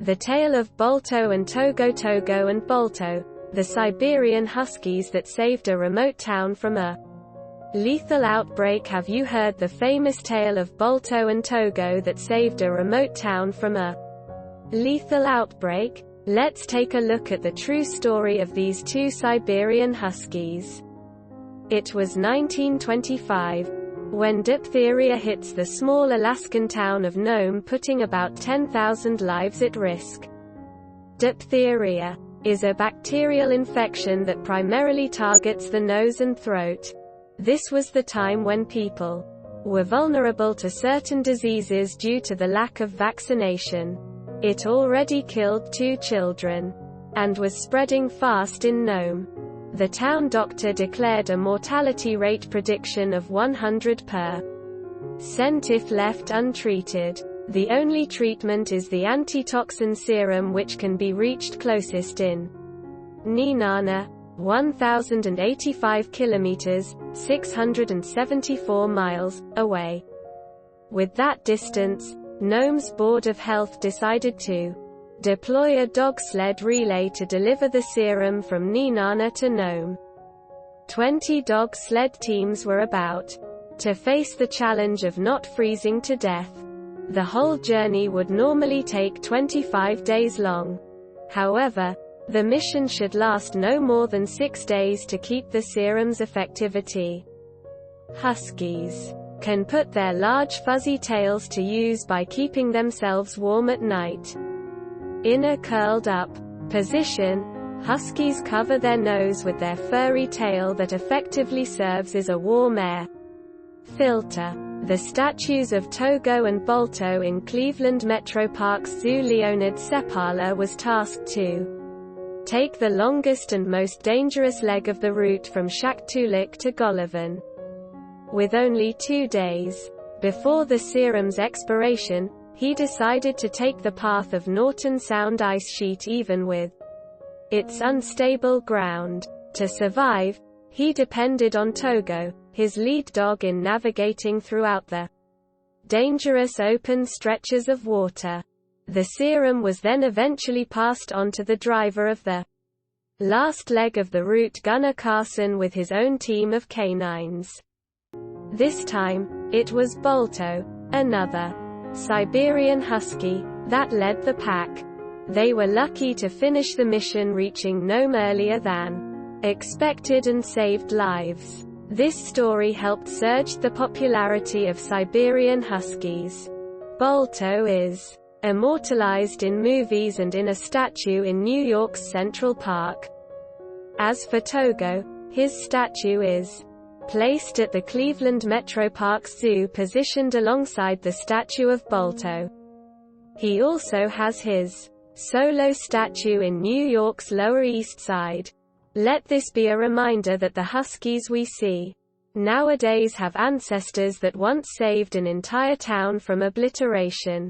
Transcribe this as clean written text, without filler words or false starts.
The tale of Balto and Togo. Togo and Balto, the Siberian huskies that saved a remote town from a lethal outbreak. Have you heard the famous tale of Balto and Togo that saved a remote town from a lethal outbreak? Let's take a look at the true story of these two Siberian huskies. It was 1925, when diphtheria hits the small Alaskan town of Nome, putting about 10,000 lives at risk. Diphtheria is a bacterial infection that primarily targets the nose and throat. This was the time when people were vulnerable to certain diseases due to the lack of vaccination. It already killed 2 children and was spreading fast in Nome. The town doctor declared a mortality rate prediction of 100% if left untreated. The only treatment is the antitoxin serum, which can be reached closest in Nenana, 1,085 kilometers, 674 miles, away. With that distance, Nome's Board of Health decided to deploy a dog sled relay to deliver the serum from Nenana to Nome. 20 dog sled teams were about to face the challenge of not freezing to death. The whole journey would normally take 25 days long. However, the mission should last no more than 6 days to keep the serum's effectivity. Huskies can put their large fuzzy tails to use by keeping themselves warm at night. In a curled-up position, huskies cover their nose with their furry tail that effectively serves as a warm air filter. The statues of Togo and Balto in Cleveland Metro Park's Zoo. Leonid Sepala was tasked to take the longest and most dangerous leg of the route from Shaktoolik to Golovin. With only 2 days before the serum's expiration, he decided to take the path of Norton Sound ice sheet. Even with its unstable ground to survive, he depended on Togo, his lead dog, in navigating throughout the dangerous open stretches of water. The serum was then eventually passed on to the driver of the last leg of the route, Gunnar Carson, with his own team of canines. This time, it was Balto, another Siberian husky, that led the pack. They were lucky to finish the mission, reaching Nome earlier than expected, and saved lives. This story helped surge the popularity of Siberian huskies. Balto is immortalized in movies and in a statue in New York's Central Park. As for Togo, his statue is placed at the Cleveland Metro Park's Zoo, positioned alongside the statue of Balto. He also has his solo statue in New York's Lower East Side. Let this be a reminder that the huskies we see nowadays have ancestors that once saved an entire town from obliteration.